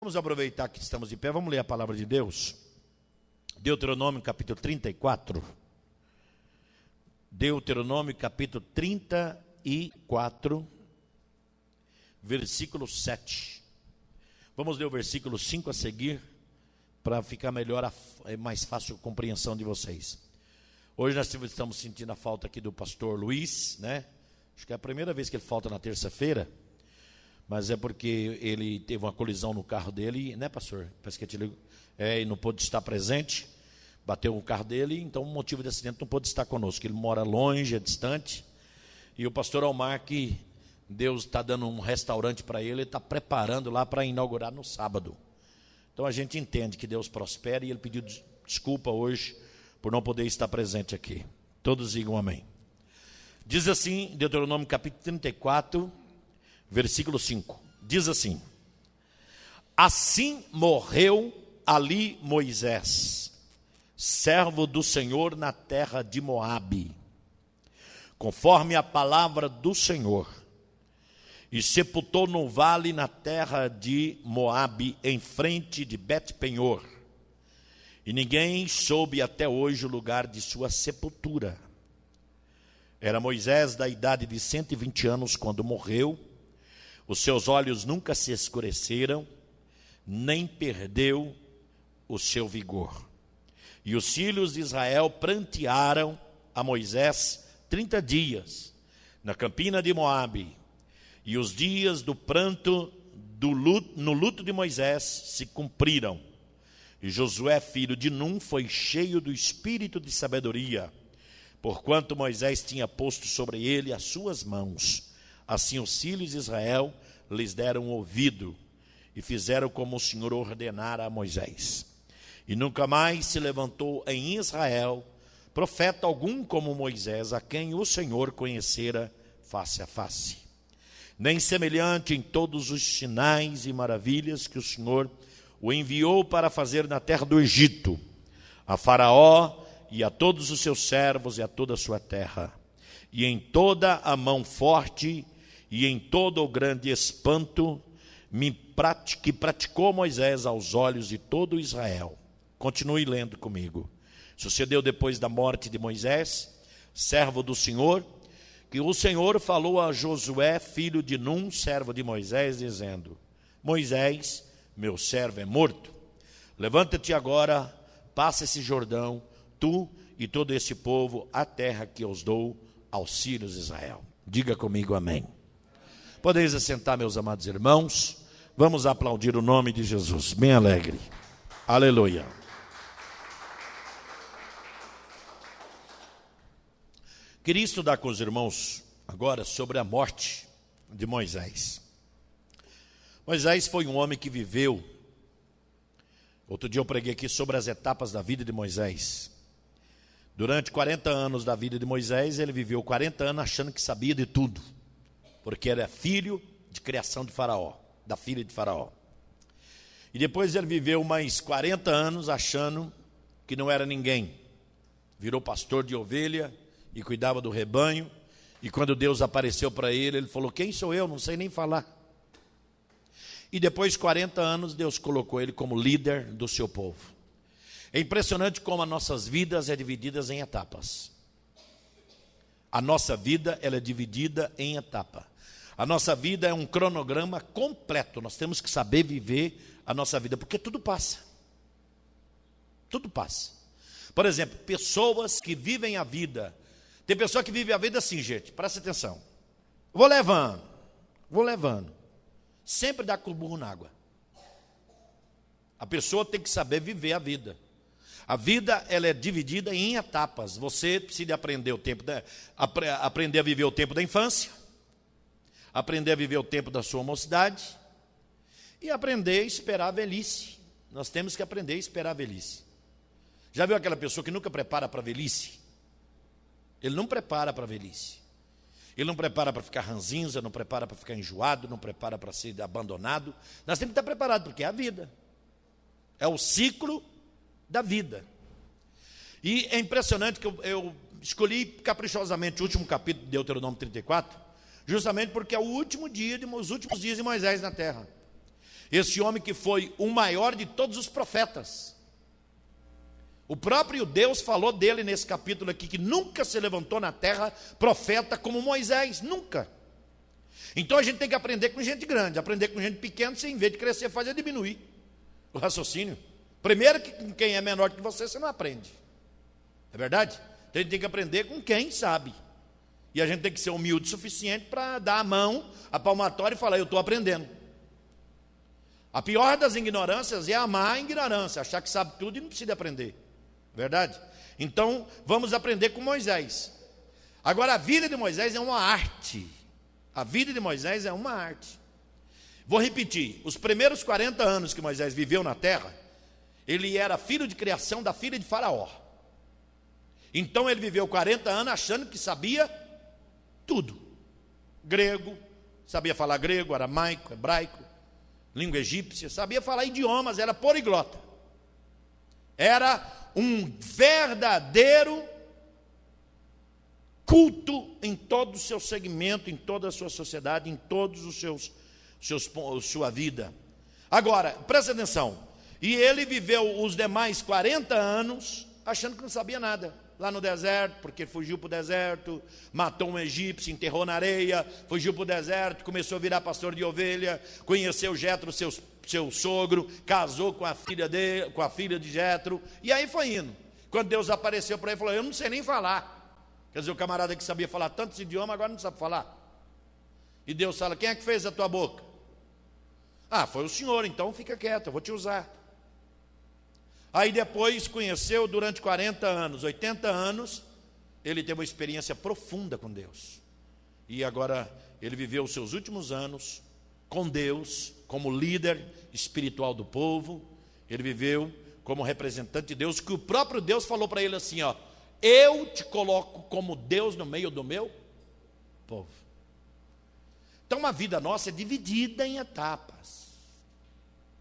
Vamos aproveitar que estamos de pé, vamos ler a palavra de Deus. Deuteronômio capítulo 34. Deuteronômio capítulo 34, versículo 7. Vamos ler o versículo 5 a seguir, para ficar melhor, é mais fácil a compreensão de vocês. Hoje nós estamos sentindo a falta aqui do pastor Luiz, né? Acho que é a primeira vez que ele falta na terça-feira, mas é porque ele teve uma colisão no carro dele, né, pastor? Parece que e não pôde estar presente, bateu o carro dele, então o motivo de acidente não pôde estar conosco. Ele mora longe, é distante, e o pastor Almar, que Deus está dando um restaurante para ele está preparando lá para inaugurar no sábado. Então a gente entende que Deus prospere, e ele pediu desculpa hoje por não poder estar presente aqui. Todos digam amém. Diz assim, Deuteronômio capítulo 34, versículo 5. Diz assim: assim morreu ali Moisés, servo do Senhor na terra de Moabe, conforme a palavra do Senhor, e sepultou no vale na terra de Moabe, em frente de Bet-penhor. E ninguém soube até hoje o lugar de sua sepultura. Era Moisés da idade de 120 anos quando morreu. Os seus olhos nunca se escureceram, nem perdeu o seu vigor. E os filhos de Israel prantearam a Moisés 30 dias na campina de Moabe. E os dias do pranto no luto de Moisés se cumpriram. E Josué, filho de Num, foi cheio do espírito de sabedoria, porquanto Moisés tinha posto sobre ele as suas mãos. Assim os filhos de Israel lhes deram ouvido, e fizeram como o Senhor ordenara a Moisés. E nunca mais se levantou em Israel profeta algum como Moisés, a quem o Senhor conhecera face a face. Nem semelhante em todos os sinais e maravilhas que o Senhor o enviou para fazer na terra do Egito, a Faraó e a todos os seus servos e a toda a sua terra, e em toda a mão forte e em todo o grande espanto que praticou Moisés aos olhos de todo Israel. Continue lendo comigo. Sucedeu depois da morte de Moisés, servo do Senhor, que o Senhor falou a Josué, filho de Num, servo de Moisés, dizendo: Moisés, meu servo, é morto. Levanta-te agora, passa esse Jordão, tu e todo esse povo, a terra que eu os dou aos filhos de Israel. Diga comigo amém. Podeis assentar, meus amados irmãos. Vamos aplaudir o nome de Jesus, bem alegre. Aleluia. Queria estudar com os irmãos agora sobre a morte de Moisés. Moisés foi um homem que viveu. Outro dia eu preguei aqui sobre as etapas da vida de Moisés. Durante 40 anos da vida de Moisés, ele viveu 40 anos achando que sabia de tudo, porque era filho de criação de Faraó, da filha de Faraó. E depois ele viveu mais 40 anos achando que não era ninguém. Virou pastor de ovelha e cuidava do rebanho. E quando Deus apareceu para ele, ele falou: quem sou eu? Não sei nem falar. E depois de 40 anos, Deus colocou ele como líder do seu povo. É impressionante como as nossas vidas é divididas em etapas. A nossa vida, ela é dividida em etapa. A nossa vida é um cronograma completo. Nós temos que saber viver a nossa vida, porque tudo passa. Tudo passa. Por exemplo, pessoas que vivem a vida. Tem pessoa que vive a vida assim, gente, presta atenção. Vou levando. Sempre dá com o burro na água. A pessoa tem que saber viver a vida. A vida, ela é dividida em etapas. Você precisa aprender aprender a viver o tempo da infância, aprender a viver o tempo da sua mocidade e aprender a esperar a velhice. Nós temos que aprender a esperar a velhice. Já viu aquela pessoa que nunca prepara para a velhice? Ele não prepara para a velhice. Ele não prepara para ficar ranzinza, não prepara para ficar enjoado, não prepara para ser abandonado. Nós temos que estar preparados, porque é a vida. É o ciclo da vida. E é impressionante que eu escolhi caprichosamente o último capítulo de Deuteronômio 34, justamente porque é o último dia, os últimos dias de Moisés na terra. Esse homem que foi o maior de todos os profetas. O próprio Deus falou dele nesse capítulo aqui, que nunca se levantou na terra profeta como Moisés, nunca. Então a gente tem que aprender com gente grande. Aprender com gente pequena, você, em vez de crescer, faz é diminuir o raciocínio. Primeiro, que com quem é menor que você não aprende. É verdade? Então a gente tem que aprender com quem sabe. E a gente tem que ser humilde o suficiente para dar a mão, a palmatória e falar, eu estou aprendendo. A pior das ignorâncias é amar a ignorância, achar que sabe tudo e não precisa aprender. Verdade? Então, vamos aprender com Moisés. Agora, a vida de Moisés é uma arte. A vida de Moisés é uma arte. Vou repetir, os primeiros 40 anos que Moisés viveu na terra, ele era filho de criação da filha de Faraó. Então ele viveu 40 anos achando que sabia tudo. Grego, sabia falar grego, aramaico, hebraico, língua egípcia, sabia falar idiomas, era poliglota. Era um verdadeiro culto em todo o seu segmento, em toda a sua sociedade, em todos os sua vida. Agora, presta atenção. E ele viveu os demais 40 anos achando que não sabia nada. Lá no deserto, porque fugiu para o deserto, matou um egípcio, enterrou na areia, fugiu para o deserto, começou a virar pastor de ovelha, conheceu Jetro, seu sogro, casou com a filha de Jetro, e aí foi indo. Quando Deus apareceu para ele, falou, eu não sei nem falar. Quer dizer, o camarada que sabia falar tantos idiomas, agora não sabe falar. E Deus fala, quem é que fez a tua boca? Ah, foi o Senhor, então fica quieto, eu vou te usar. Aí depois conheceu durante 40 anos, 80 anos, ele teve uma experiência profunda com Deus. E agora ele viveu os seus últimos anos com Deus, como líder espiritual do povo. Ele viveu como representante de Deus, que o próprio Deus falou para ele assim, ó, eu te coloco como Deus no meio do meu povo. Então a vida nossa é dividida em etapas.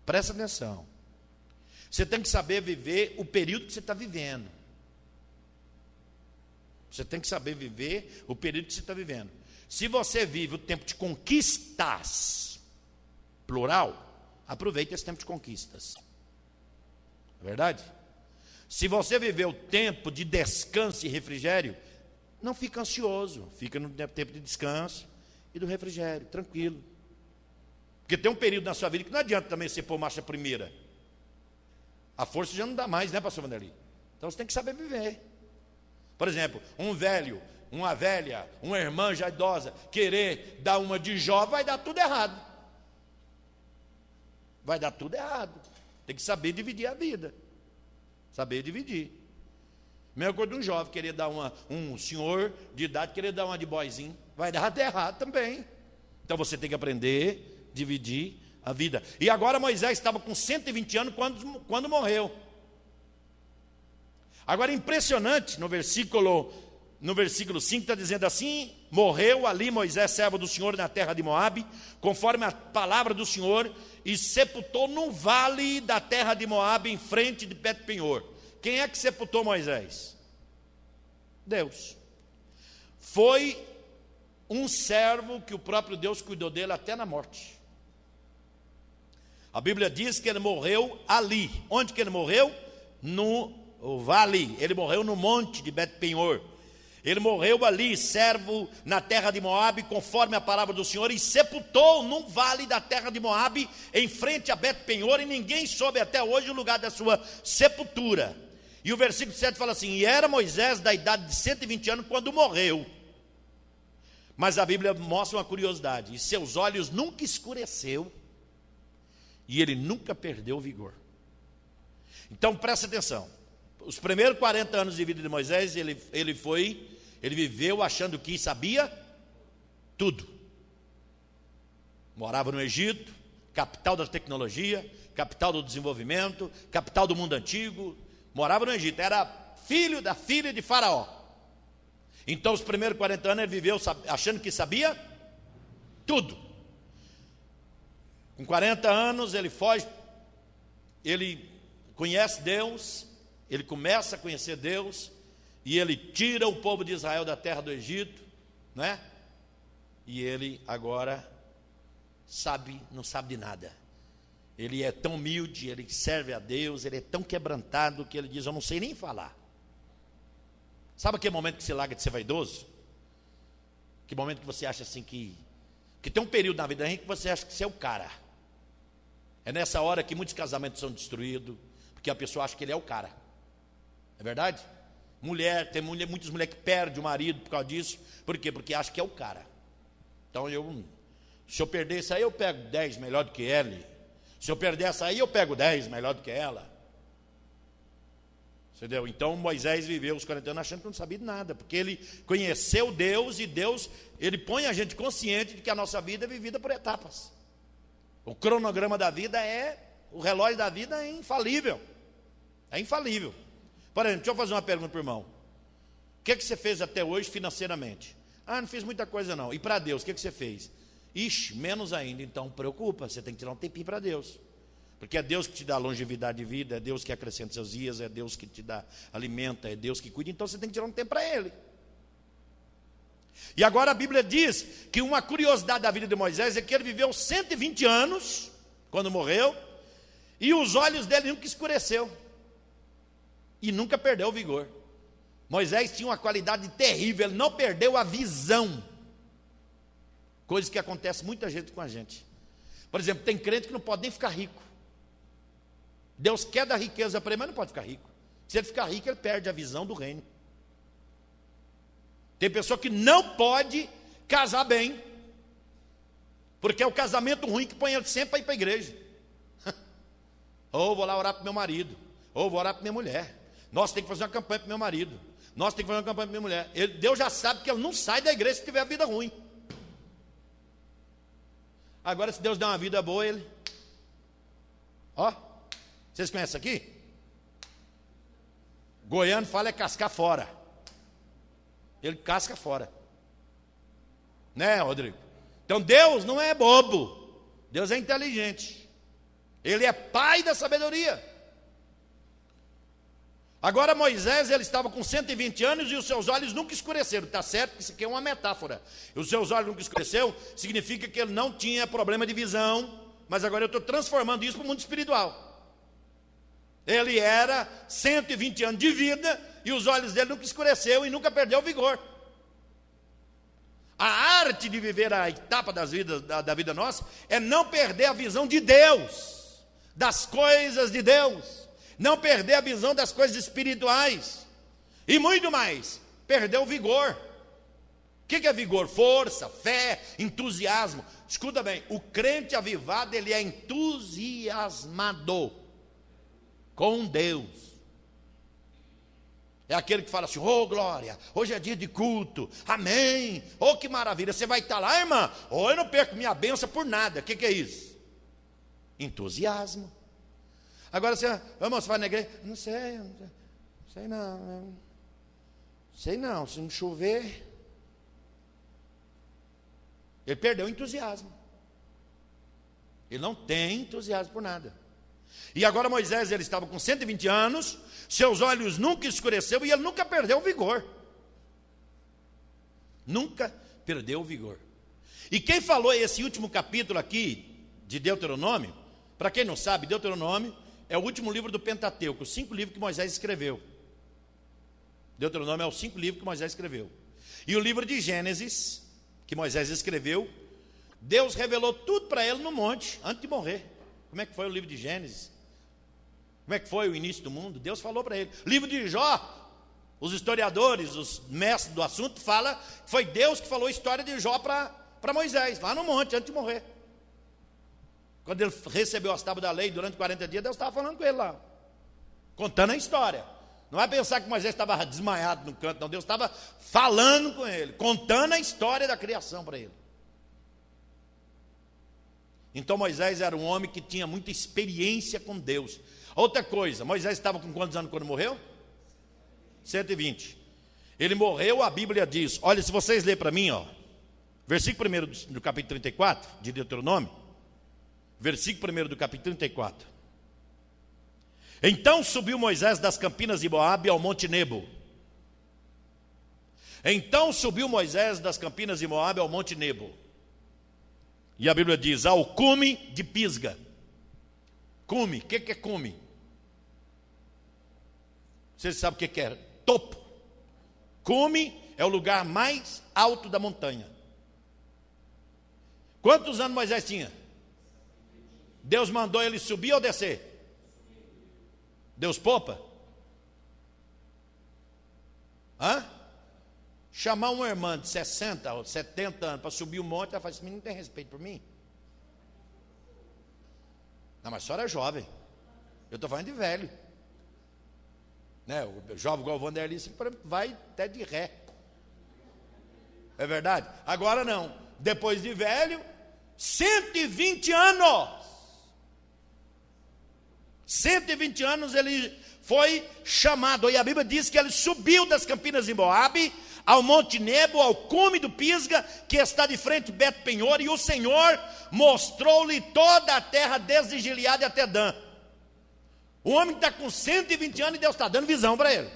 Presta atenção. Você tem que saber viver o período que você está vivendo. Você tem que saber viver o período que você está vivendo. Se você vive o tempo de conquistas, plural, aproveite esse tempo de conquistas. É verdade? Se você viver o tempo de descanso e refrigério, não fica ansioso, fica no tempo de descanso e do refrigério, tranquilo. Porque tem um período na sua vida que não adianta também você pôr marcha primeira. A força já não dá mais, né, pastor Vanderlei? Então você tem que saber viver. Por exemplo, um velho, uma velha, uma irmã já idosa, querer dar uma de Jó, vai dar tudo errado. Vai dar tudo errado. Tem que saber dividir a vida. Saber dividir. Mesma coisa de um jovem querer dar um senhor de idade, querer dar uma de boyzinho, vai dar até errado também. Então você tem que aprender a dividir a vida. E agora Moisés estava com 120 anos quando morreu. Agora impressionante, no versículo 5 está dizendo assim, morreu ali Moisés, servo do Senhor, na terra de Moabe, conforme a palavra do Senhor, e sepultou no vale da terra de Moabe, em frente de Bet-Penhor. Quem é que sepultou Moisés? Deus. Foi um servo que o próprio Deus cuidou dele até na morte. A Bíblia diz que ele morreu ali. Onde que ele morreu? No vale. Ele morreu no monte de Bet-Penhor. Ele morreu ali, servo na terra de Moabe, conforme a palavra do Senhor, e sepultou num vale da terra de Moabe, em frente a Bet-Penhor, e ninguém soube até hoje o lugar da sua sepultura. E o versículo 7 fala assim, e era Moisés da idade de 120 anos quando morreu. Mas a Bíblia mostra uma curiosidade, e seus olhos nunca escureceu, e ele nunca perdeu o vigor. Então presta atenção, os primeiros 40 anos de vida de Moisés, ele viveu achando que sabia tudo. Morava no Egito, capital da tecnologia, capital do desenvolvimento, capital do mundo antigo. Morava no Egito, era filho da filha de Faraó. Então os primeiros 40 anos ele viveu achando que sabia tudo. Com 40 anos ele foge, ele conhece Deus, ele começa a conhecer Deus, e ele tira o povo de Israel da terra do Egito, né? E ele agora não sabe de nada. ele é tão humilde, ele serve a Deus, ele é tão quebrantado que ele diz: eu não sei nem falar. Sabe aquele momento que você larga de ser vaidoso? Que momento que você acha assim que tem um período na vida da gente que você acha que você é o cara. É nessa hora que muitos casamentos são destruídos, porque a pessoa acha que ele é o cara. É verdade? Muitas mulheres que perdem o marido por causa disso. Por quê? Porque acha que é o cara. Então se eu perder isso aí, eu pego 10 melhor do que ele. Se eu perder essa aí, eu pego 10 melhor do que ela. Entendeu? Então Moisés viveu os 40 anos achando que não sabia de nada, porque ele conheceu Deus, e Deus, ele põe a gente consciente de que a nossa vida é vivida por etapas. O cronograma da vida o relógio da vida é infalível. É infalível. Por exemplo, deixa eu fazer uma pergunta para o irmão. O que você fez até hoje financeiramente? Não fiz muita coisa não. E para Deus, o que você fez? Ixi, menos ainda. Então preocupa, você tem que tirar um tempinho para Deus. Porque é Deus que te dá longevidade de vida, é Deus que acrescenta seus dias, é Deus que te dá, alimenta, é Deus que cuida. Então você tem que tirar um tempo para Ele. E agora a Bíblia diz que uma curiosidade da vida de Moisés é que ele viveu 120 anos, quando morreu, e os olhos dele nunca escureceu, e nunca perdeu o vigor. Moisés tinha uma qualidade terrível, ele não perdeu a visão. Coisa que acontece muita gente com a gente. Por exemplo, tem crente que não pode nem ficar rico. Deus quer dar riqueza para ele, mas não pode ficar rico. Se ele ficar rico, ele perde a visão do reino. Tem pessoa que não pode casar bem, porque é o casamento ruim que põe ele sempre para ir para a igreja. Ou vou lá orar para meu marido, ou vou orar para minha mulher. Nossa, tem que fazer uma campanha para meu marido. Nossa, tem que fazer uma campanha para minha mulher. Deus já sabe que ele não sai da igreja se tiver a vida ruim. Agora, se Deus der uma vida boa, ele... Vocês conhecem aqui? Goiano fala é cascar fora. Ele casca fora. Né, Rodrigo? Então Deus não é bobo. Deus é inteligente. Ele é pai da sabedoria. Agora Moisés, ele estava com 120 anos e os seus olhos nunca escureceram. Está certo que isso aqui é uma metáfora. Os seus olhos nunca escureceram, significa que ele não tinha problema de visão. Mas agora eu estou transformando isso para o mundo espiritual. Ele era 120 anos de vida e os olhos dele nunca escureceu e nunca perdeu o vigor. A arte de viver a etapa da vida nossa é não perder a visão de Deus, das coisas de Deus, não perder a visão das coisas espirituais e muito mais, perder o vigor. O que é vigor? Força, fé, entusiasmo. Escuta bem, o crente avivado, ele é entusiasmado com Deus. É aquele que fala assim: glória, hoje é dia de culto, amém, que maravilha. Você vai estar lá, irmã? Eu não perco minha bênção por nada. O que é isso? Entusiasmo. Agora você vai na igreja? Não sei não, se não chover. Ele perdeu o entusiasmo. Ele não tem entusiasmo por nada. E agora Moisés, ele estava com 120 anos, seus olhos nunca escureceu e ele nunca perdeu o vigor. Nunca perdeu o vigor. E quem falou esse último capítulo aqui de Deuteronômio, para quem não sabe, Deuteronômio é o último livro do Pentateuco, os 5 livros que Moisés escreveu. Deuteronômio é os 5 livros que Moisés escreveu. E o livro de Gênesis, que Moisés escreveu, Deus revelou tudo para ele no monte, antes de morrer. Como é que foi o livro de Gênesis? Como é que foi o início do mundo? Deus falou para ele. Livro de Jó, os historiadores, os mestres do assunto, falam que foi Deus que falou a história de Jó para Moisés, lá no monte, antes de morrer. Quando ele recebeu as tábuas da lei durante 40 dias, Deus estava falando com ele lá, contando a história. Não vai pensar que Moisés estava desmaiado no canto, não. Deus estava falando com ele, contando a história da criação para ele. Então Moisés era um homem que tinha muita experiência com Deus. Outra coisa, Moisés estava com quantos anos quando morreu? 120. Ele morreu, a Bíblia diz, olha, se vocês lerem para mim, versículo 1 do capítulo 34, de Deuteronômio, versículo 1 do capítulo 34. Então subiu Moisés das campinas de Moabe ao monte Nebo. Então subiu Moisés das campinas de Moabe ao monte Nebo. E a Bíblia diz, ao cume de Pisga, Cume, o que é cume? Vocês sabem o que é? Topo. Cume é o lugar mais alto da montanha. Quantos anos Moisés tinha? Deus mandou ele subir ou descer? Deus poupa? Chamar uma irmã de 60 ou 70 anos para subir um monte, ela fala, esse menino não tem respeito por mim? Não, mas a senhora é jovem. Eu estou falando de velho. Né? O jovem igual o Vanderlei vai até de ré. É verdade? Agora não. Depois de velho, 120 anos. 120 anos ele foi chamado. E a Bíblia diz que ele subiu das campinas de Moabe ao Monte Nebo, ao cume do Pisga, que está de frente de Bet Penhor, e o Senhor mostrou-lhe toda a terra, desde Gileade até Dan. O homem está com 120 anos e Deus está dando visão para ele.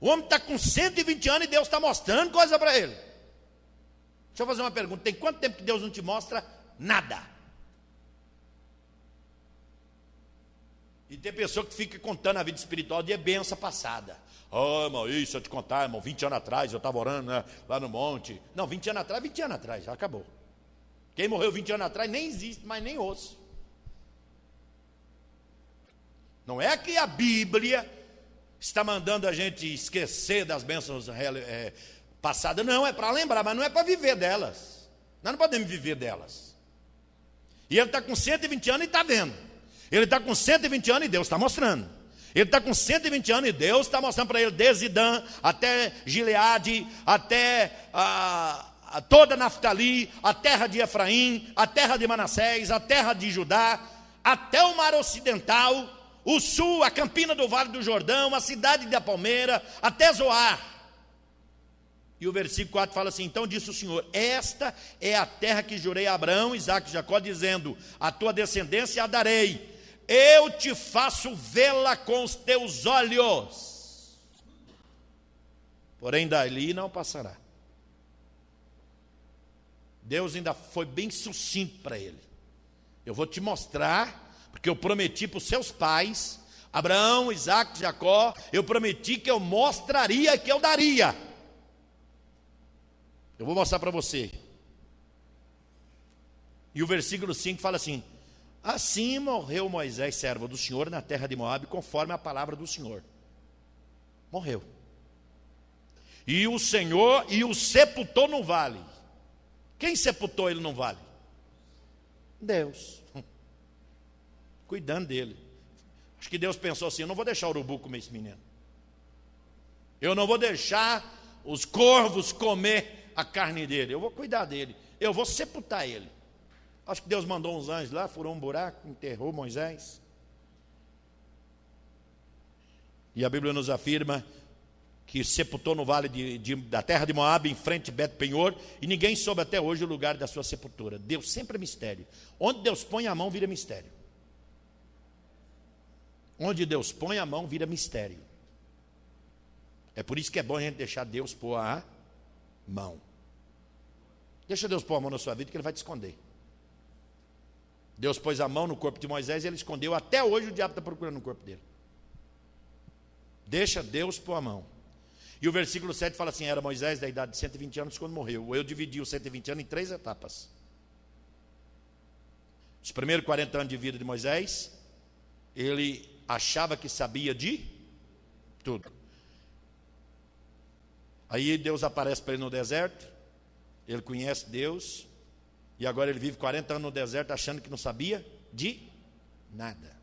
O homem está com 120 anos e Deus está mostrando coisa para ele. Deixa eu fazer uma pergunta: tem quanto tempo que Deus não te mostra nada? E tem pessoa que fica contando a vida espiritual de benção passada. Irmão, isso eu te contar, irmão, 20 anos atrás eu estava orando, né, lá no monte. Não, 20 anos atrás, já acabou. Quem morreu 20 anos atrás nem existe, mas nem osso. Não é que a Bíblia está mandando a gente esquecer das bênçãos passadas, não, é para lembrar, mas não é para viver delas. Nós não podemos viver delas. E ele está com 120 anos e está vendo. Ele está com 120 anos e Deus está mostrando. Ele está com 120 anos e Deus está mostrando para ele, desde Dan até Gileade, até toda Naftali, a terra de Efraim, a terra de Manassés, a terra de Judá, até o mar ocidental, o sul, a campina do Vale do Jordão, a cidade de Palmeira, até Zoar. E o versículo 4 fala assim: então disse o Senhor, esta é a terra que jurei a Abraão, Isaque e Jacó, dizendo, a tua descendência a darei, eu te faço vê-la com os teus olhos, porém dali não passará. Deus ainda foi bem sucinto para ele. Eu vou te mostrar, porque eu prometi para os seus pais, Abraão, Isaque, Jacó, eu prometi que eu mostraria, que eu daria. Eu vou mostrar para você. E o versículo 5 fala assim: assim morreu Moisés, servo do Senhor, na terra de Moabe, conforme a palavra do Senhor. Morreu. E o Senhor o sepultou no vale. Quem sepultou ele no vale? Deus. Cuidando dele. Acho que Deus pensou assim: eu não vou deixar o urubu comer esse menino. Eu não vou deixar os corvos comer a carne dele. Eu vou cuidar dele. Eu vou sepultar ele. Acho que Deus mandou uns anjos lá, furou um buraco, enterrou Moisés. E a Bíblia nos afirma que sepultou no vale da terra de Moabe, em frente de Bet Penhor, e ninguém soube até hoje o lugar da sua sepultura. Deus sempre é mistério. Onde Deus põe a mão, vira mistério. Onde Deus põe a mão, vira mistério. É por isso que é bom a gente deixar Deus pôr a mão. Deixa Deus pôr a mão na sua vida, que Ele vai te esconder. Deus pôs a mão no corpo de Moisés e ele escondeu. Até hoje o diabo está procurando no corpo dele. Deixa Deus pôr a mão. E o versículo 7 fala assim: era Moisés da idade de 120 anos quando morreu. Eu dividi os 120 anos em 3 etapas. Os primeiros 40 anos de vida de Moisés, ele achava que sabia de tudo. Aí Deus aparece para ele no deserto, ele conhece Deus, e agora ele vive 40 anos no deserto achando que não sabia de nada.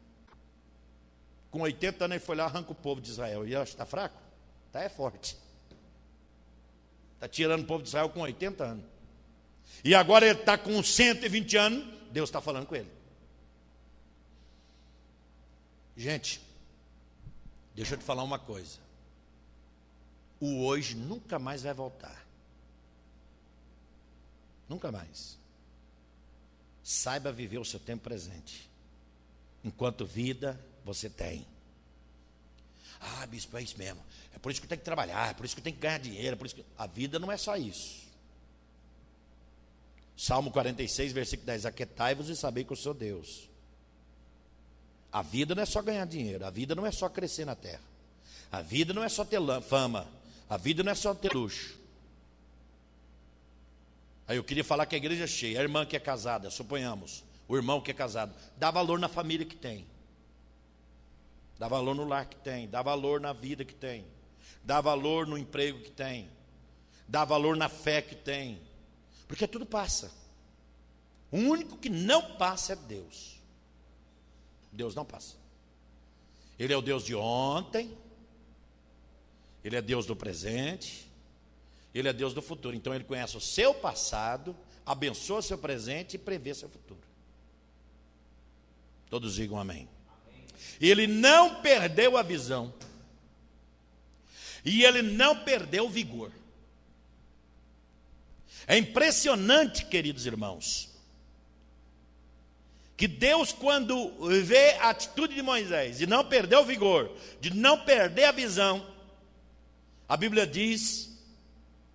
Com 80 anos ele foi lá, arranca o povo de Israel. E está fraco? Está forte. Está tirando o povo de Israel com 80 anos. E agora ele está com 120 anos, Deus está falando com ele. Gente, deixa eu te falar uma coisa. O hoje nunca mais vai voltar. Nunca mais. Saiba viver o seu tempo presente. Enquanto vida você tem. Ah, bispo, é isso mesmo. É por isso que eu tenho que trabalhar, é por isso que eu tenho que ganhar dinheiro, é por isso que... A vida não é só isso. Salmo 46, versículo 10. Aquietai-vos e sabei que eu sou Deus. A vida não é só ganhar dinheiro, a vida não é só crescer na terra, a vida não é só ter fama, a vida não é só ter luxo. Aí eu queria falar que a igreja é cheia, a irmã que é casada, suponhamos, o irmão que é casado, dá valor na família que tem, dá valor no lar que tem, dá valor na vida que tem, dá valor no emprego que tem, dá valor na fé que tem, porque tudo passa. O único que não passa é Deus. Deus não passa. Ele é o Deus de ontem, Ele é Deus do presente, Ele é Deus do futuro. Então Ele conhece o seu passado, abençoa seu presente e prevê seu futuro. Todos digam amém. Ele não perdeu a visão, e Ele não perdeu o vigor. É impressionante, queridos irmãos, que Deus, quando vê a atitude de Moisés, de não perder o vigor, de não perder a visão, a Bíblia diz,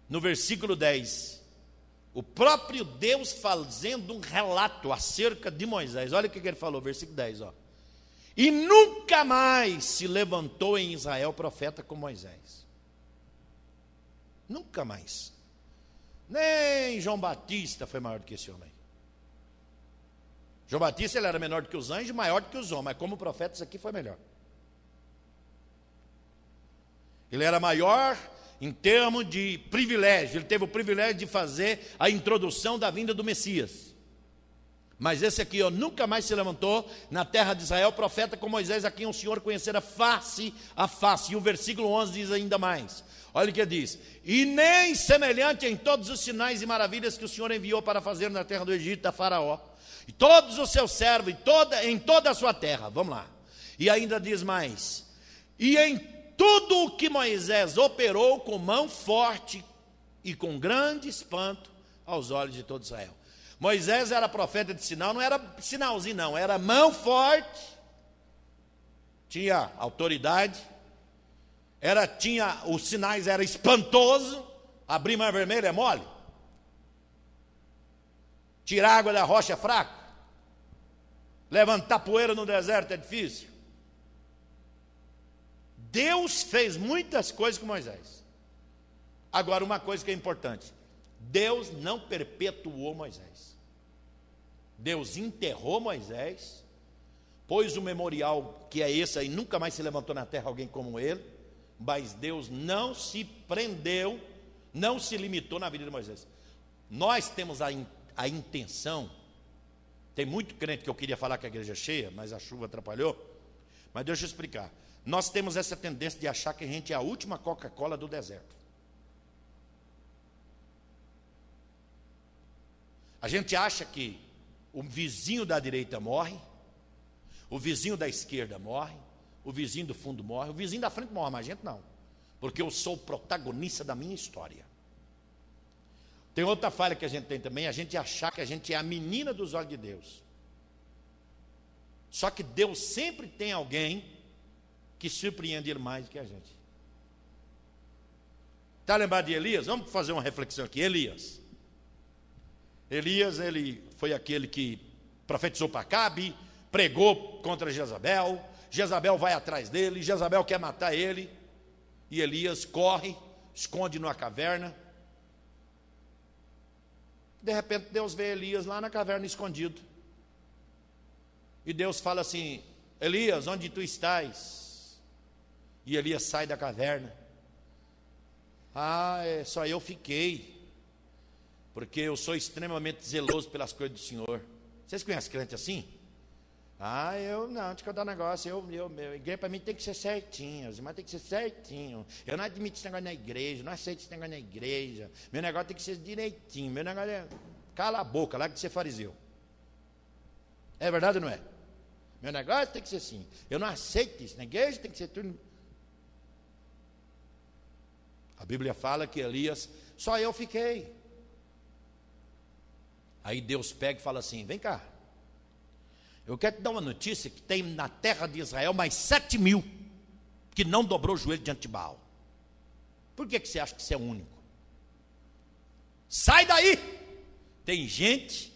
no versículo 10, o próprio Deus fazendo um relato acerca de Moisés. Olha o que ele falou, versículo 10, ó. E nunca mais se levantou em Israel profeta como Moisés. Nunca mais. Nem João Batista foi maior do que esse homem. João Batista, ele era menor do que os anjos, maior do que os homens, mas como profeta isso aqui foi melhor. Ele era maior em termos de privilégio, ele teve o privilégio de fazer a introdução da vinda do Messias. Mas esse aqui, ó, nunca mais se levantou na terra de Israel profeta como Moisés, a quem o Senhor conhecera face a face. E o versículo 11 diz ainda mais. Olha o que diz: e nem semelhante em todos os sinais e maravilhas que o Senhor enviou para fazer na terra do Egito a Faraó, e todos os seus servos, em toda a sua terra. Vamos lá. E ainda diz mais: e em tudo o que Moisés operou com mão forte e com grande espanto aos olhos de todo Israel. Moisés era profeta de sinal, não era sinalzinho não, era mão forte, tinha autoridade, os sinais eram espantosos. Abrir mar vermelho é mole? Tirar água da rocha é fraco? Levantar poeira no deserto é difícil? Deus fez muitas coisas com Moisés. Agora, uma coisa que é importante: Deus não perpetuou Moisés. Deus enterrou Moisés, pôs o memorial, que é esse aí, nunca mais se levantou na terra alguém como ele, mas Deus não se prendeu, não se limitou na vida de Moisés. Nós temos a intenção, tem muito crente que eu queria falar que a igreja é cheia, mas a chuva atrapalhou, mas deixa eu explicar. Nós temos essa tendência de achar que a gente é a última Coca-Cola do deserto. A gente acha que o vizinho da direita morre, o vizinho da esquerda morre, o vizinho do fundo morre, o vizinho da frente morre, mas a gente não, porque eu sou o protagonista da minha história. Tem outra falha que a gente tem também, a gente achar que a gente é a menina dos olhos de Deus. Só que Deus sempre tem alguém que surpreende ele mais do que a gente. Está lembrado de Elias? Vamos fazer uma reflexão aqui. Elias, ele foi aquele que profetizou para Acabe, pregou contra Jezabel. Jezabel vai atrás dele, Jezabel quer matar ele, e Elias corre, esconde numa caverna. De repente Deus vê Elias lá na caverna escondido, e Deus fala assim: Elias, onde tu estás? E Elias sai da caverna. Só eu fiquei, porque eu sou extremamente zeloso pelas coisas do Senhor. Vocês conhecem crente assim? Eu não, deixa eu dar um negócio, igreja para mim tem que ser certinho, os irmãos tem que ser certinho. Eu não admito esse negócio na igreja, não aceito esse negócio na igreja. Meu negócio tem que ser direitinho, meu negócio é, cala a boca, larga de ser fariseu. É verdade ou não é? Meu negócio tem que ser assim, eu não aceito isso, na igreja tem que ser tudo. A Bíblia fala que Elias, só eu fiquei. Aí Deus pega e fala assim: vem cá, eu quero te dar uma notícia que tem na terra de Israel mais 7.000 que não dobrou o joelho diante de Baal. Por que você acha que você é o único? Sai daí! Tem gente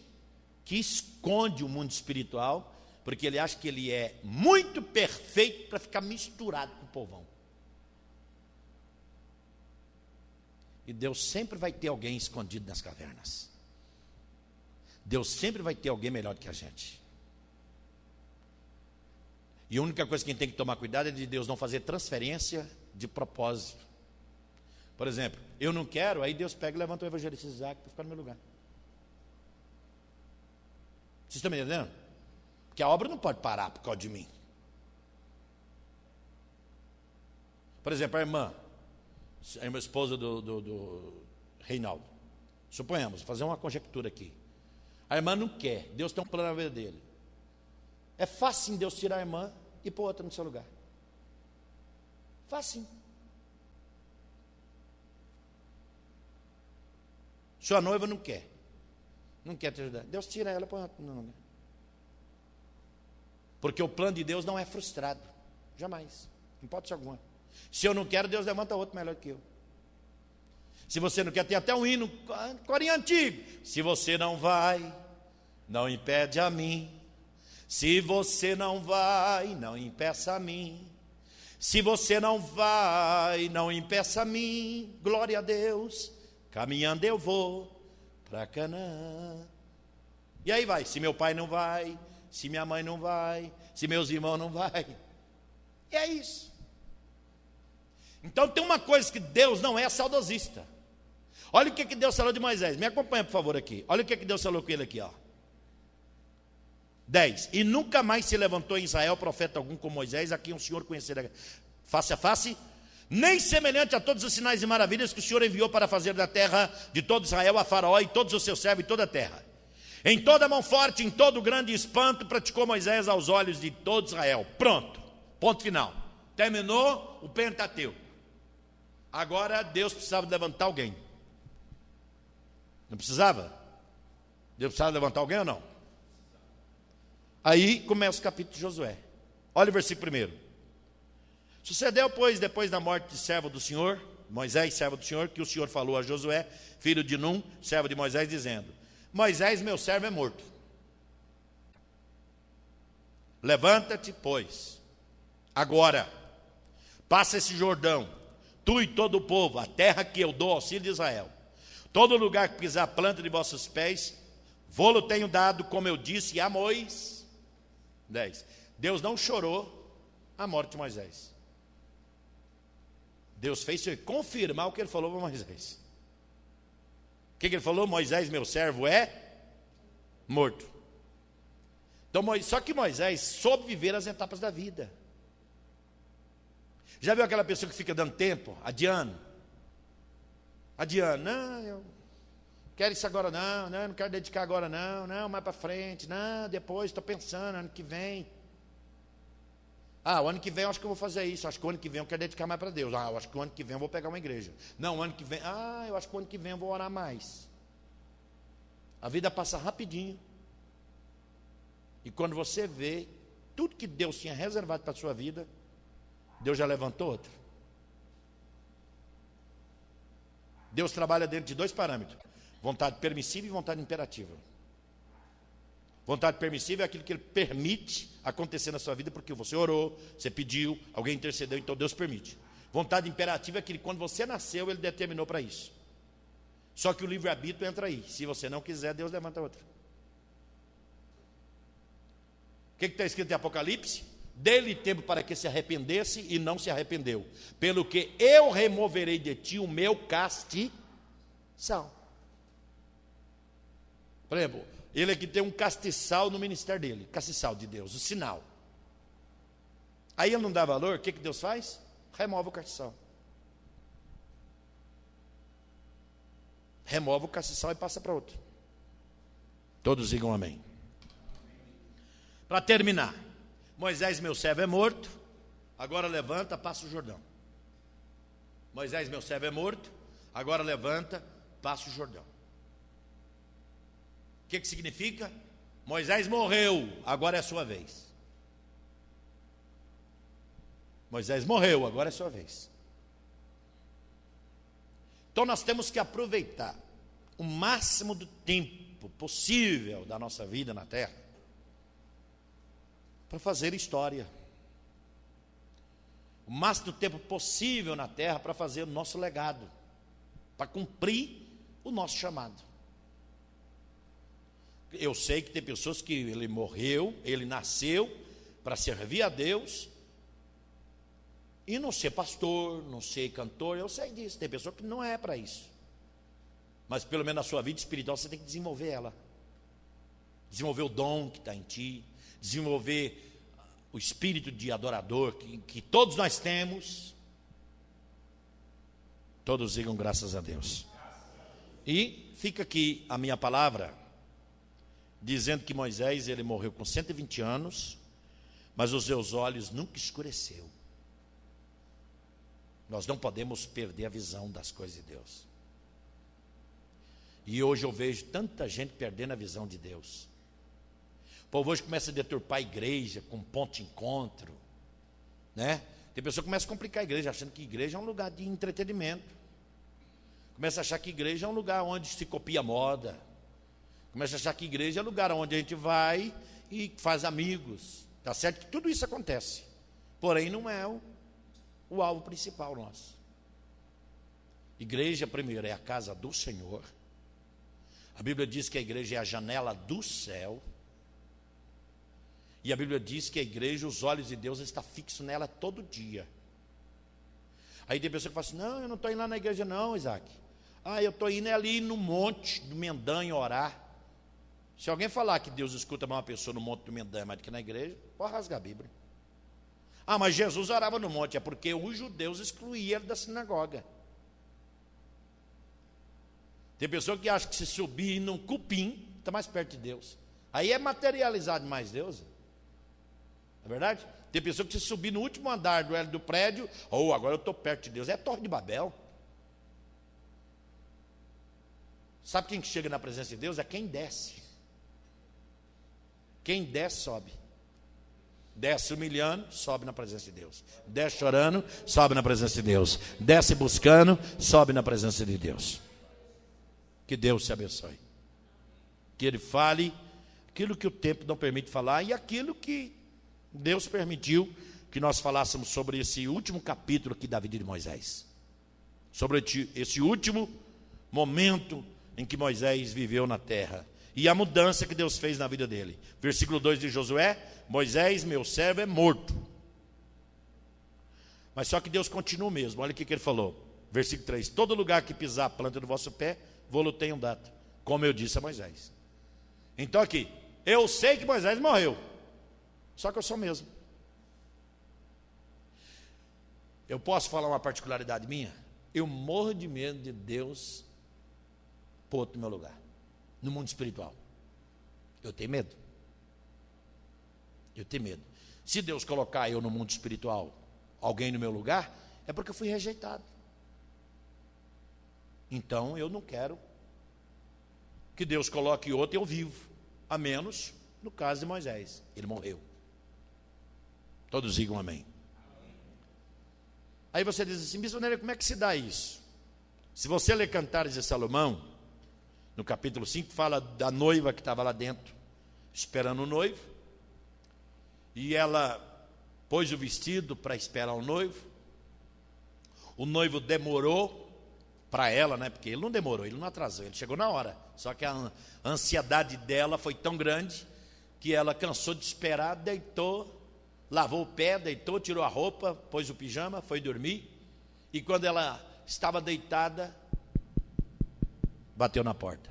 que esconde o mundo espiritual, Porque ele acha que ele é muito perfeito para ficar misturado com o povão. E Deus sempre vai ter alguém escondido nas cavernas. Deus sempre vai ter alguém melhor do que a gente. E a única coisa que a gente tem que tomar cuidado é de Deus não fazer transferência de propósito. Por exemplo, eu não quero, aí Deus pega e levanta o evangelista Isaac para ficar no meu lugar. Vocês estão me entendendo? Porque a obra não pode parar por causa de mim. Por exemplo, a irmã esposa do Reinaldo. Suponhamos, vou fazer uma conjectura aqui. A irmã não quer, Deus tem um plano na vida dele. É fácil Deus tirar a irmã e pôr outra no seu lugar. Fácil. Sua noiva não quer te ajudar. Deus tira ela e põe outra no lugar. Porque o plano de Deus não é frustrado. Jamais. Não pode ser alguma. Se eu não quero, Deus levanta outro melhor que eu. Se você não quer, tem até um hino, corinho antigo. Se você não vai, não impede a mim. Se você não vai, não impeça a mim. Se você não vai, não impeça a mim. Glória a Deus, caminhando eu vou para Canaã. E aí vai, se meu pai não vai, se minha mãe não vai, se meus irmãos não vai. E é isso. Então tem uma coisa que Deus não é saudosista. Olha o que Deus falou de Moisés. Me acompanha, por favor, aqui. Olha o que Deus falou com ele aqui, ó. 10. E nunca mais se levantou em Israel profeta algum como Moisés, a quem o Senhor conhecerá face a face, nem semelhante a todos os sinais e maravilhas que o Senhor enviou para fazer da terra de todo Israel a Faraó e todos os seus servos e toda a terra. Em toda mão forte, em todo grande espanto, praticou Moisés aos olhos de todo Israel. Pronto. Ponto final. Terminou o Pentateuco. Agora Deus precisava levantar alguém. Não precisava? Deus precisava levantar alguém ou não? Aí começa o capítulo de Josué. Olha o versículo 1. Sucedeu, pois, depois da morte de servo do Senhor, Moisés, servo do Senhor, que o Senhor falou a Josué, filho de Num, servo de Moisés, dizendo: Moisés, meu servo, é morto. Levanta-te, pois, agora, passa esse Jordão, tu e todo o povo, a terra que eu dou ao filho de Israel. Todo lugar que pisar a planta de vossos pés, vô-lo tenho dado, como eu disse, a Moisés. 10. Deus não chorou a morte de Moisés. Deus fez confirmar o que ele falou para Moisés. O que ele falou? Moisés, meu servo, é morto. Então, só que Moisés soube viver as etapas da vida. Já viu aquela pessoa que fica dando tempo, adiando? Não, eu quero isso agora não, eu não quero dedicar agora não, mais para frente, não, depois, estou pensando, ano que vem. O ano que vem eu acho que eu vou fazer isso, acho que o ano que vem eu quero dedicar mais para Deus. Eu acho que o ano que vem eu vou pegar uma igreja. Não, o ano que vem, eu acho que o ano que vem eu vou orar mais. A vida passa rapidinho. E quando você vê, tudo que Deus tinha reservado para a sua vida, Deus já levantou outra. Deus trabalha dentro de 2 parâmetros: vontade permissiva e vontade imperativa. Vontade permissiva é aquilo que Ele permite acontecer na sua vida, porque você orou, você pediu, alguém intercedeu, então Deus permite. Vontade imperativa é aquilo que quando você nasceu, Ele determinou para isso. Só que o livre-arbítrio entra aí. Se você não quiser, Deus levanta outra. O que está escrito em Apocalipse? Dê-lhe tempo para que se arrependesse e não se arrependeu. Pelo que eu removerei de ti o meu castiçal. Por exemplo, ele aqui tem um castiçal no ministério dele. Castiçal de Deus, o sinal. Aí ele não dá valor, o que Deus faz? Remove o castiçal. Remove o castiçal e passa para outro. Todos digam amém. Para terminar, Moisés, meu servo, é morto, agora levanta, passa o Jordão. Moisés, meu servo, é morto, agora levanta, passa o Jordão. O que significa? Moisés morreu, agora é a sua vez. Moisés morreu, agora é a sua vez. Então nós temos que aproveitar o máximo do tempo possível da nossa vida na terra para fazer história. O máximo tempo possível na terra para fazer o nosso legado, para cumprir o nosso chamado. Eu sei que tem pessoas que ele morreu, ele nasceu para servir a Deus e não ser pastor, não ser cantor, eu sei disso. Tem pessoa que não é para isso. Mas pelo menos na sua vida espiritual você tem que desenvolver ela. Desenvolver o dom que está em ti, desenvolver o espírito de adorador que todos nós temos. Todos digam graças a Deus. E fica aqui a minha palavra, dizendo que Moisés, ele morreu com 120 anos, mas os seus olhos nunca escureceu. Nós não podemos perder a visão das coisas de Deus. E hoje eu vejo tanta gente perdendo a visão de Deus. O povo hoje começa a deturpar a igreja com ponto de encontro, né? Tem pessoa que começa a complicar a igreja, achando que igreja é um lugar de entretenimento. Começa a achar que igreja é um lugar onde se copia moda. Começa a achar que igreja é um lugar onde a gente vai e faz amigos. Está certo que tudo isso acontece, porém não é o alvo principal nosso. Igreja, primeiro, é a casa do Senhor. A Bíblia diz que a igreja é a janela do céu. E a Bíblia diz que a igreja, os olhos de Deus estão fixos nela todo dia. Aí tem pessoa que fala assim: não, eu não estou indo lá na igreja não, Isaac. Eu estou indo ali no monte do Mendanha orar. Se alguém falar que Deus escuta uma pessoa no monte do Mendanha mais do que na igreja, pode rasgar a Bíblia. Mas Jesus orava no monte, é porque os judeus excluíam ele da sinagoga. Tem pessoa que acha que se subir num cupim, está mais perto de Deus. Aí é materializado mais Deus. Não é verdade? Tem pessoa que se subir no último andar do prédio, agora eu estou perto de Deus. É a Torre de Babel. Sabe quem que chega na presença de Deus? É quem desce. Quem desce, sobe. Desce humilhando, sobe na presença de Deus. Desce chorando, sobe na presença de Deus. Desce buscando, sobe na presença de Deus. Que Deus te abençoe. Que Ele fale aquilo que o tempo não permite falar e aquilo que Deus permitiu que nós falássemos sobre esse último capítulo aqui da vida de Moisés. Sobre esse último momento em que Moisés viveu na terra. E a mudança que Deus fez na vida dele. Versículo 2 de Josué: Moisés, meu servo, é morto. Mas só que Deus continua o mesmo. Olha o que ele falou. Versículo 3: todo lugar que pisar a planta do vosso pé, vou-lo tenho dado, como eu disse a Moisés. Então aqui, eu sei que Moisés morreu, só que eu sou mesmo. Eu posso falar uma particularidade minha? Eu morro de medo de Deus pôr outro no meu lugar, no mundo espiritual. Eu tenho medo. Eu tenho medo. Se Deus colocar eu no mundo espiritual, alguém no meu lugar, é porque eu fui rejeitado. Então eu não quero que Deus coloque outro e eu vivo, a menos no caso de Moisés, ele morreu. Todos digam amém. Aí você diz assim: missionário, como é que se dá isso? Se você ler Cantares de Salomão, no capítulo 5, fala da noiva que estava lá dentro, esperando o noivo, e ela pôs o vestido para esperar o noivo demorou para ela, né? Porque ele não demorou, ele não atrasou, ele chegou na hora. Só que a ansiedade dela foi tão grande que ela cansou de esperar, deitou, lavou o pé, deitou, tirou a roupa, pôs o pijama, foi dormir. E quando ela estava deitada, bateu na porta.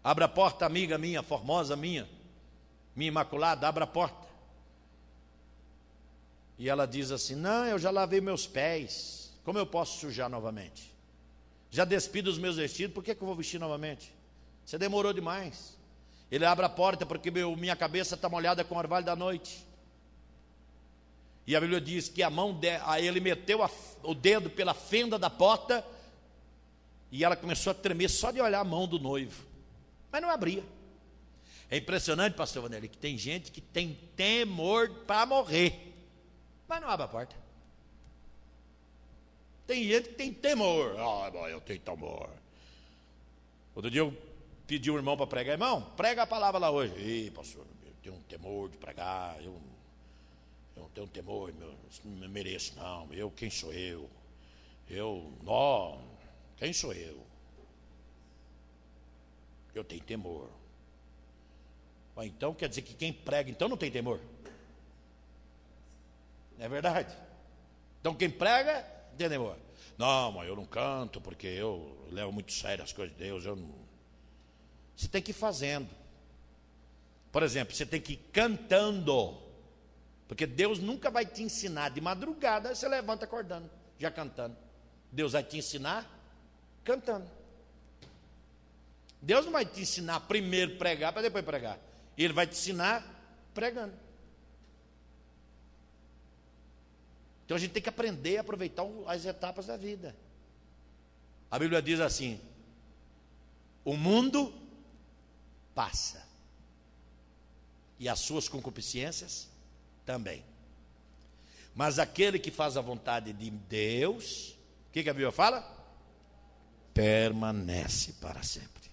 Abra a porta, amiga minha, formosa minha imaculada, abra a porta. E ela diz assim: não, eu já lavei meus pés. Como eu posso sujar novamente? Já despi dos meus vestidos, por que eu vou vestir novamente? Você demorou demais. Ele abre a porta porque minha cabeça está molhada com o orvalho da noite. E a Bíblia diz que aí ele meteu o dedo pela fenda da porta e ela começou a tremer só de olhar a mão do noivo. Mas não abria. É impressionante, pastor Vanelli, que tem gente que tem temor para morrer, mas não abre a porta. Tem gente que tem temor. Eu tenho temor. Outro dia eu pedi um irmão para pregar. Irmão, prega a palavra lá hoje. Ei, pastor, tenho um temor de pregar, eu não tenho temor, não mereço não, quem sou eu? Quem sou eu? Eu tenho temor. Então quer dizer que quem prega então não tem temor? Não é verdade? Então quem prega tem temor. Não, mas eu não canto porque eu levo muito sério as coisas de Deus. Você tem que ir fazendo. Por exemplo, você tem que ir cantando. Porque Deus nunca vai te ensinar de madrugada, você levanta acordando, já cantando. Deus vai te ensinar cantando. Deus não vai te ensinar primeiro pregar para depois pregar. Ele vai te ensinar pregando. Então a gente tem que aprender a aproveitar as etapas da vida. A Bíblia diz assim: o mundo passa, e as suas concupiscências também. Mas aquele que faz a vontade de Deus, o que a Bíblia fala? Permanece para sempre.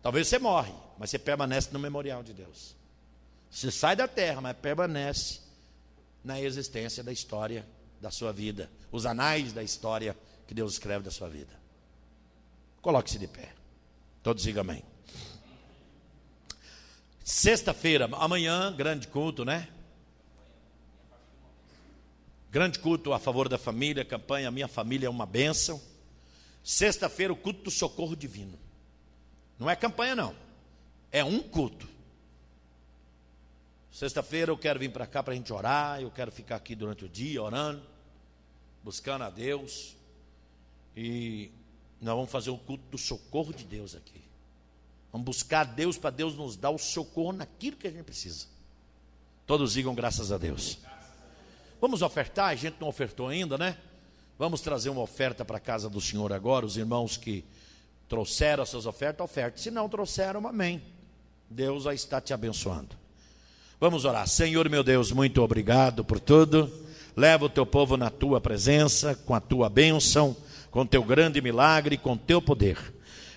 Talvez você morre, mas você permanece no memorial de Deus. Você sai da terra, mas permanece na existência da história da sua vida, os anais da história que Deus escreve da sua vida. Coloque-se de pé. Todos digam amém. Sexta-feira, amanhã, grande culto, né? Grande culto a favor da família, campanha Minha Família é uma Bênção. Sexta-feira, o culto do socorro divino. Não é campanha não, é um culto. Sexta-feira eu quero vir para cá para a gente orar, eu quero ficar aqui durante o dia orando, buscando a Deus. E nós vamos fazer o culto do socorro de Deus aqui. Vamos buscar a Deus para Deus nos dar o socorro naquilo que a gente precisa. Todos digam graças a Deus. Vamos ofertar, a gente não ofertou ainda, né? Vamos trazer uma oferta para a casa do Senhor agora. Os irmãos que trouxeram as suas ofertas, oferta. Se não trouxeram, amém. Deus vai estar te abençoando. Vamos orar. Senhor meu Deus, muito obrigado por tudo. Leva o teu povo na tua presença, com a tua bênção, com o teu grande milagre, com o teu poder.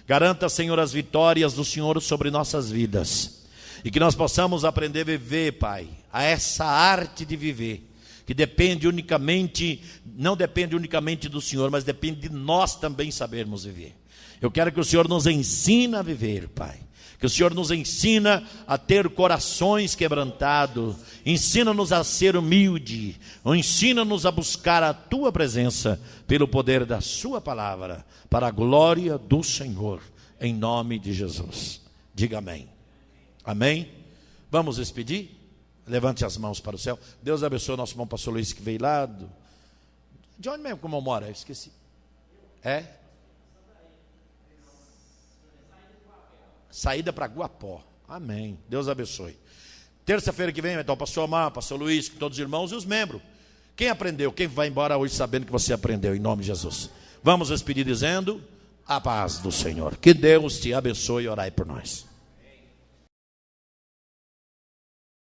Garanta, Senhor, as vitórias do Senhor sobre nossas vidas. E que nós possamos aprender a viver, Pai, a essa arte de viver, que depende unicamente, não depende unicamente do Senhor, mas depende de nós também sabermos viver. Eu quero que o Senhor nos ensine a viver, Pai. Que o Senhor nos ensina a ter corações quebrantados, ensina-nos a ser humilde, ensina-nos a buscar a Tua presença, pelo poder da Sua palavra, para a glória do Senhor, em nome de Jesus. Diga amém. Amém? Vamos despedir? Levante as mãos para o céu. Deus abençoe o nosso irmão pastor Luiz, que veio lá de onde mesmo como eu moro? Eu esqueci. Saída para Guapó. Amém. Deus abençoe. Terça-feira que vem vai estar o pastor Amar, o pastor Luiz, com todos os irmãos e os membros. Quem aprendeu? Quem vai embora hoje sabendo que você aprendeu, em nome de Jesus? Vamos despedir dizendo: a paz do Senhor. Que Deus te abençoe e orai por nós.